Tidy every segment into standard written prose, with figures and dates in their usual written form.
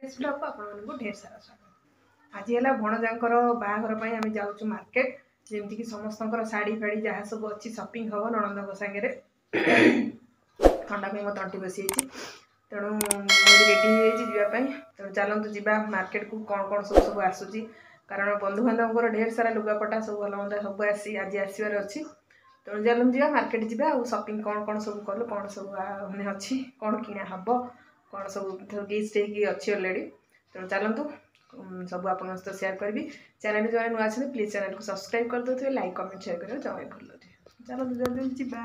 Blog को आपको ढेर सारा स्वागत। आज है भणजांकर बाहाघर आम जाऊँ मार्केट जमीक समस्त शाढ़ी फाड़ी जहाँ सब अच्छी शॉपिंग हम नणंद सांगे ठंडा मो तंटी बसी तेणु मुझे रेडी होगापी तेणु चलतु जा मार्केट को कौन कौन सब आसूँ कारण बंधुबांधव ढेर सारा लुगापटा सब भल मंदा सब आज आसबार अच्छी तेणु चलतु जा मार्केट जा शॉपिंग कौन कौन सब कलु कौन सब मैंने अच्छी कौन किना हम कौन सब लिस्ट अच्छी अलरेडी तेणु चलतु सब आप सेयार करी चैनल जो नुआ अच्छे प्लीज चैनल को सब्सक्राइब कर दे लाइक कमेंट शेयर करें जमा भूल चलतु जल्दी जा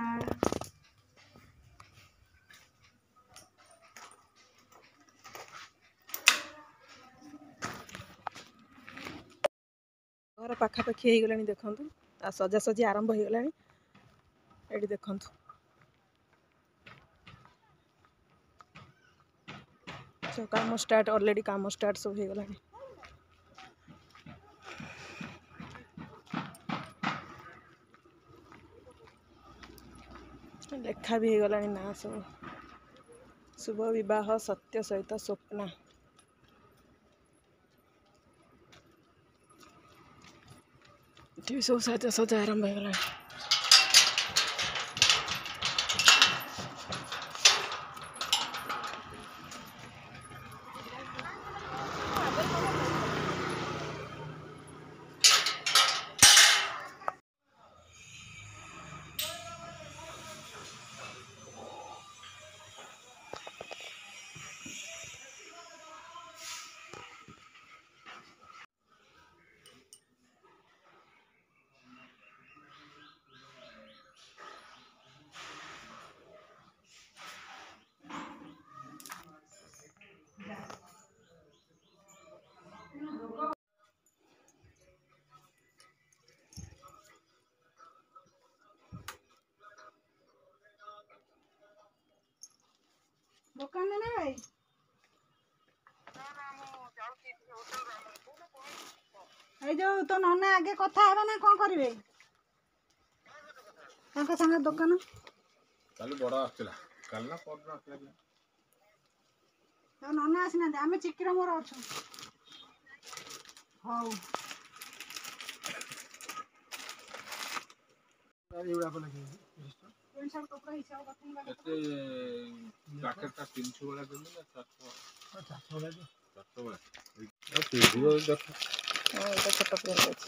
घर पाखापाखि हो गला देखु आ सजासजी आरंभ हो गला ये देखु काम स्टार्ट ऑलरेडी काम स्टार्ट सब हो गला लेखा भी हो गला ना सब शुभ विवाह सत्य सहित स्वप्ना सब सजा सजा आरंभ हो गला दुकान में ना भाई जो तो नना आगे कथा है ना कौन करेंगे संगे दुकान कल बड़ा आसला कल ना परना आसला तो नना आसीना आम चिकिर मोर अच्छु हाँ पैकेटटा 300 वाला देले ना 400 वाला 400 वाला एटा छोटा प्लेट अछि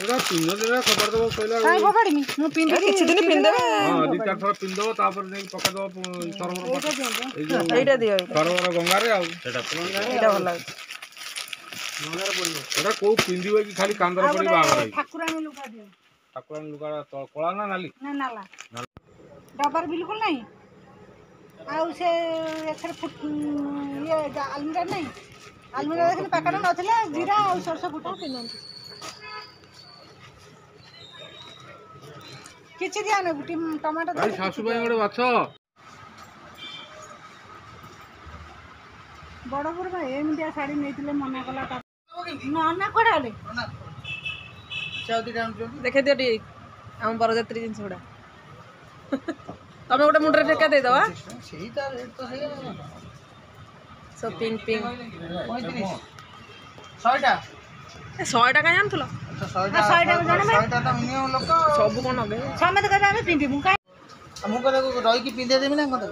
एटा पिनो देला खबर दबो पहिला काय खबरमी मु पिन किछि दिन पिन देबे हां दि चार थोड़ा पिन दबो तापर नै पका दबो सरवर एटा दियो सरवर गंगा रे आ सेटा एटा भल लाग गंगा रे पड़ियो एटा को पिन दिबे कि खाली कांदर पड़ी बागर ठाकुरानी लुका दियो ठाकुरानी लुका तो कोला ना नाली ना नाला डबर बिल्कुल नहीं आउ से एथर ये अलमीरा नहीं अलमीरा देखिन पैकेट नथिले जीरा और सरसो फुटा पिनंती किछि दिया ने गुटी टमाटो भाई सासु भाई गोटे बाछ बड़पुर भाई एमितिया साड़ी नेतिले मना कला नना कोडा ले देखे दियो टी हम बरजात्री जिंस गुडा तमे गोटे मुंडरे ठेका दे दवा सेहीटा रेट तो सही सो पिंक पिंक 100 टा 100 टा का जानथलो अच्छा 100 टा जाने 100 टा तो मिनिमम लोक सब कोन नगे समेत का जाने पिंडी मु का हमु को रही की पिंदे देबी ना कोन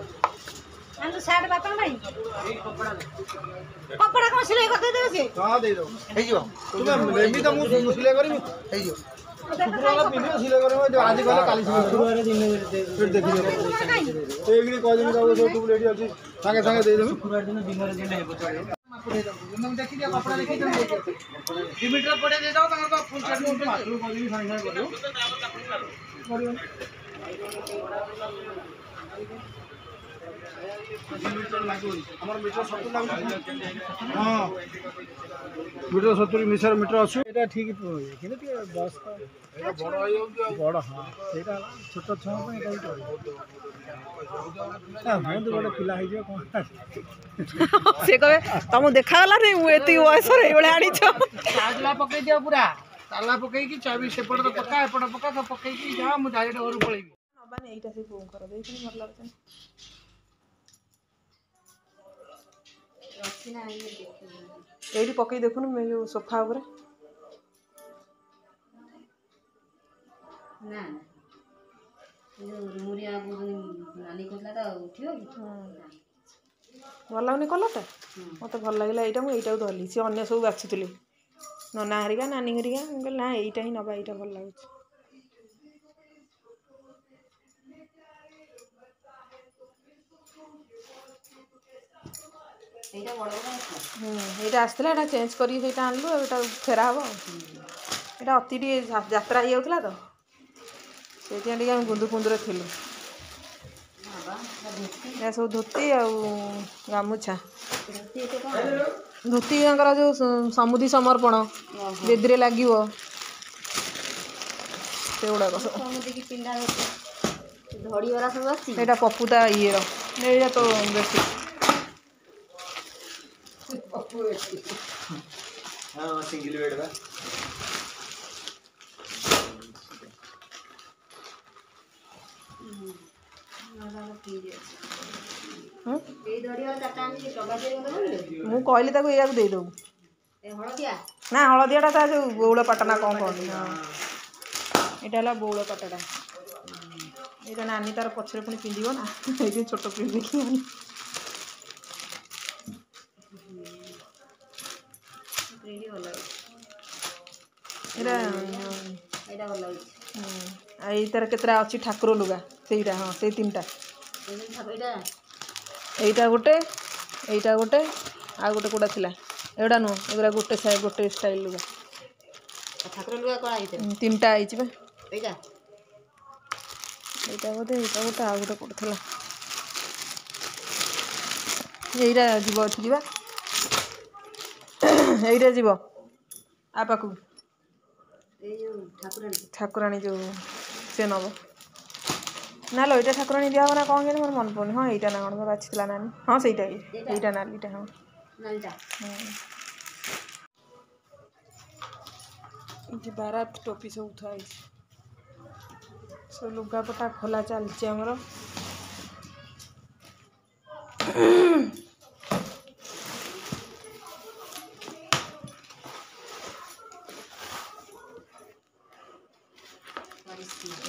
हम तो साइड बातन भाई कपड़ा को सिलाई कर दे देबे से हां दे दो हे जो तुम लेबी तो मु सिलाई करबी हे जो शुक्रवार पिंडी सिलाई करबे आज गले काली शुक्रवार दिन फिर देखियो एक दिन कह दिन जाओ जो टू रेडी अछि संगे संगे दे देबी शुक्रवार दिन दिन हेबो चले मापे दे दो हम देखि दिया कपड़ा देखि दे 2 मीटर पड़े दे जाओ तंगर तो फुल सेट में माथु कर दी संगे संगे करियो मीटर 70 मिसर मीटर अच्छे एटा ठीक कि 10 बड़ हाँ सेटा छोट छुआ गोटे पिला से कहे तुम देखागला नहीं मुझे वयस आनी ताला पकई दियो पूरा ताला पकई चाबी सेपट तो पका एपट पका तो पकई जा मु डायरेक्ट घर पळेबी हबानी एटा से फोन कर देखनी भल लागछ ଏଇଠି ପକେଇ ଦେଖୁନୁ ଯୋଉ ସୋଫା ଉପରେ। ନା ମୁରିଆ ନାନୀ କହୁଥିଲା ତ ଉଠିବ କି? ଭଲ ଲାଗୁନି କଲର୍ଟା? ମୋତେ ଭଲ ଲାଗିଲା ଏଇଟା, ମୁଁ ଏଇଟାକୁ ଧରିଲି। ସିଏ ଅନ୍ୟ ସବୁ ବାଛୁଥିଲେ, ନନା ହେରିକା ନାନୀ ହେରିକା। ମୁଁ କହିଲି ନା ଏଇଟା ହିଁ ନେବା, ଏଇଟା ଭଲ ଲାଗୁଛି। এইটা বড় বড় আছে। এইটা আসଥିଲା, ଏଇଟା ଚେଞ୍ଜ କରିକି ସେଇଟା ଆଣିଲୁ, ଏଇଟା ଫେରା ହେବ। ଏଇଟା ଅତି ଟିକେ ଯାତ୍ରା ହେଇଯାଉଥିଲା ତ, ସେଇଥିପାଇଁ ଟିକେ ଆମେ ଗୁନ୍ଦୁ ଫୁନ୍ଦୁରେ ଥିଲୁ। ଏହା ସବୁ ଧୋତି ଆଉ ଗାମୁଛା। ଧୋତି ତାଙ୍କର ଯେଉଁ ସମୁଦି ସମର୍ପଣ ବେଦିରେ ଲାଗିବ ସେଗୁଡ଼ାକ ସବୁ। ଏଇଟା ପପୁତା ଇଏର, ଏଇଟା ତ ବେଶୀ ସିଙ୍ଗଲ ବେଡ୍ ବା। ମୁଁ କହିଲି ତାକୁ ଏଇଆକୁ ଦେଇଦେବୁ। ନା ହଳଦିଆଟା ତା ଯେଉଁ ବଉଳ ପାଟନା କ'ଣ କହନ୍ତି। ଏଇଟା ହେଲା ବଉଳ ପାଟଟା। ଏଇଟା ନାନୀ ତାର ପଛରେ ପୁଣି ପିନ୍ଧିବ ନା, ଏଇଠି ଛୋଟ ପିନ୍ଧି ଦେଖିବନି। ଏଇଟା ଏଇଟାର କେତେଟା ଅଛି ଠାକୁର ଲୁଗା, ସେଇଟା ହଁ ସେଇ ତିନିଟା। ଏଇଟା ଗୋଟେ, ଏଇଟା ଗୋଟେ, ଆଉ ଗୋଟେ କେଉଁଟା ଥିଲା, ଏଗୁଡ଼ା ନୁହଁ, ଏଗୁଡ଼ା ଗୋଟେ ଷ୍ଟାଇଲ୍ ଲୁଗା। ଠାକୁର ଲୁଗା କ'ଣ ହେଇଥିବ? ତିନିଟା ହେଇଛି ବା। ଏଇଟା ଏଇଟା ବୋଧେ, ଏଇଟା ଗୋଟେ, ଆଉ ଗୋଟେ କେଉଁଟା ଥିଲା। ଏଇଟା ଯିବ ଏଠିକି ବା, ଏଇଟା ଯିବ ଆ ପାଖକୁ। ଏଇ ଯେଉଁ ଠାକୁରାଣୀ ଯେଉଁ ସେ ନେବ ନା ଲୋ, ଏଇଟା ଠାକୁରାଣୀ ଦିଆହେବ ନା କ'ଣ କେଜାଣି, ମୋର ମନେ ପଡ଼ୁନି। ହଁ ଏଇଟା ନା କ'ଣ ବାଛିଥିଲା ନାନୀ। ହଁ ସେଇଟା, ଏଇଟା ନାଲିଟା। ହଁ ଏଠି ବାରାତ ଟୋପି ସବୁ ଥୁଆ ହେଇଛି। ସବୁ ଲୁଗାପଟା ଖୋଲା ଚାଲିଛି ଆମର।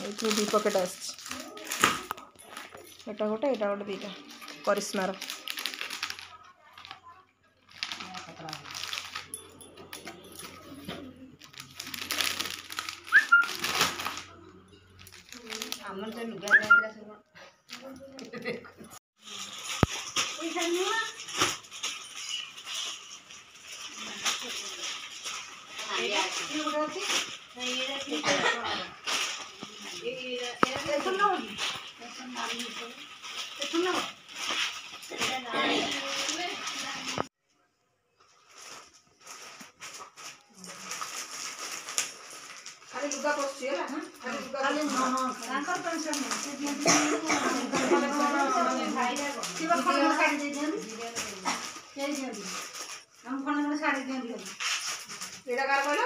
ଏଇଠୁ 2 ପ୍ୟାକେଟ୍ ଆସିଛି। ଏଇଟା ଗୋଟେ, ଏଇଟା ଗୋଟେ, ଦୁଇଟା କରିସ୍ମାର। ଆମର ତ ଲୁଗା ଯାଇଥିଲା ସବୁ। ଖାଲି ଲୁଗା ପଶୁଛି ହେଲା, ଖାଲି ଲୁଗା ଏଇଟା କାହାର କହିଲ?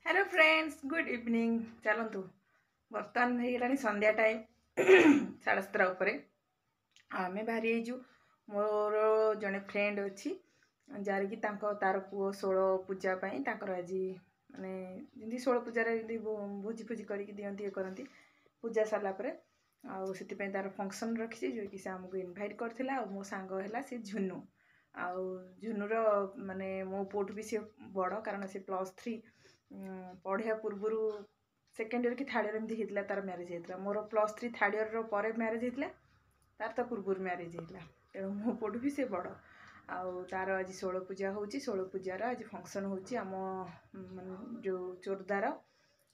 Hello friends, good evening. चलतु बर्तमान हो संध्या टाइम 7:30 उपर आम बाहरी आईजु। मोर जड़े फ्रेंड अच्छी जार कि तार पुओ 16 पूजा आज माने जमी 16 पूजार भोजी फूजी कर दिखती करती पूजा सारापर आउे तार फंक्शन रखी जो कि आमको इनभाइट करथिला। मो सांग है सी झुनु झुनुर माने मो पुओठू भी सी बड़, कारण सी +3 पढ़िया पूर्वर सेकेंड इयर कि थर्ड इयर एमती होता तार मैरेज होता। मोर +3 थर्ड इयर पर मैरेज होता, तार तो पूर्व मैरेज होता, तेणु मो पुओठू भी सी बड़। तार आज 16 पूजा होची 16 पूजार आज फंक्शन होची आम जो चोरदार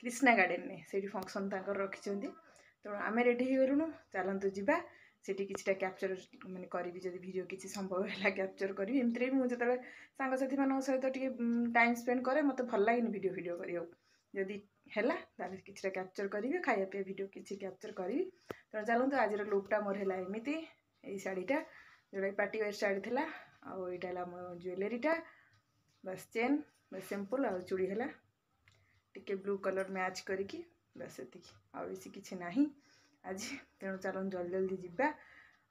कृष्णा गार्डन ने से फंक्शन ताकर रखिछंती तो आमे रेडी हो गलुनु चलंतु जिबा सेठी किछटा कैप्चर माने करिवि जदि वीडियो किछि संभव हैला कैप्चर करिवि एमतरे मु जतले सांग साथी मानक सहित टिके टाइम स्पेंड करे मते भल लागेनि वीडियो करियो जदि हैला ताले किछटा कैप्चर करिवि खाया पे वीडियो किछि कैप्चर करिवि तो चलंतु आजिर लुकटा मोर हैला एमिति एई साड़ीटा जोड़ा पार्टी वेयर साड़ी थिला आ एटा हैला मो ज्वेलरीटा बस चेन बस सिंपल आ चूड़ी हैला टिके ब्लू कलर मैच करिकी बस एतिकी आ बेसी किछि नाही आज तेणु चलन जल्दी जल्दी जिबा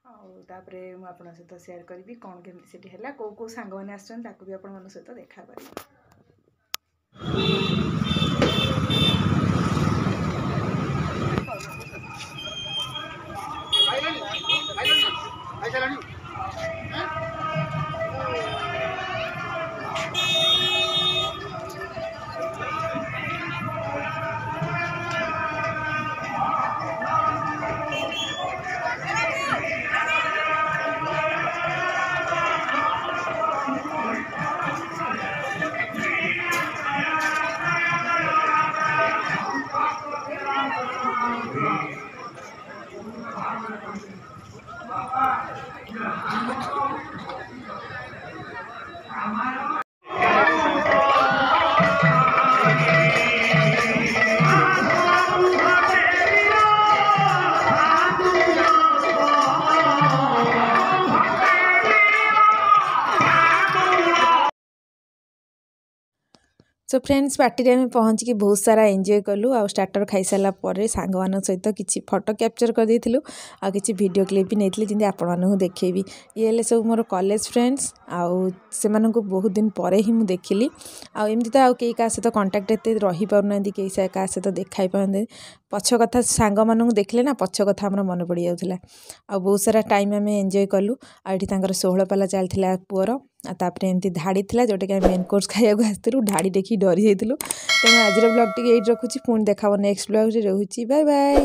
आउे मुझे आपन सहित शेयर करी कौन केमती सेठी है कौ कौ सांग मैंने आसछन ताकू भी आपण मन सहित देखा करी सो फ्रेंड्स पार्टी रे पहुँचिकी बहुत सारा एंजॉय कलु आ स्टार्टर खाई सारा पर सांग मान सहित किसी फोटो कैप्चर कर देथिलु आ किसी वीडियो क्लिप भी नहीं जमी आपण मानू देखेबी ये हेले सब मोर कॉलेज फ्रेंड्स आउ से बहुत दिन पर ही मुझे देखिली आमती तो आउ कई क्या सहित कंटाक्ट एत रही पारना कई क्या सहित देखाई पारते पछ कथा सांग मानू देखले ना पछ कथा आम मन पड़ जाऊला आ बहुत सारा टाइम आम एंजॉय कलु आठी 16 पाला चलता पुअर तापर एमती धाड़ी था जोटा कि मेन कोर्स खाइक आसलु धाड़ी देखी डरी जाइलु तेणु आज ब्लॉग टी रखुच्छी पुणी देखा नेक्स्ट ब्लॉग रे रोची बाय बाय।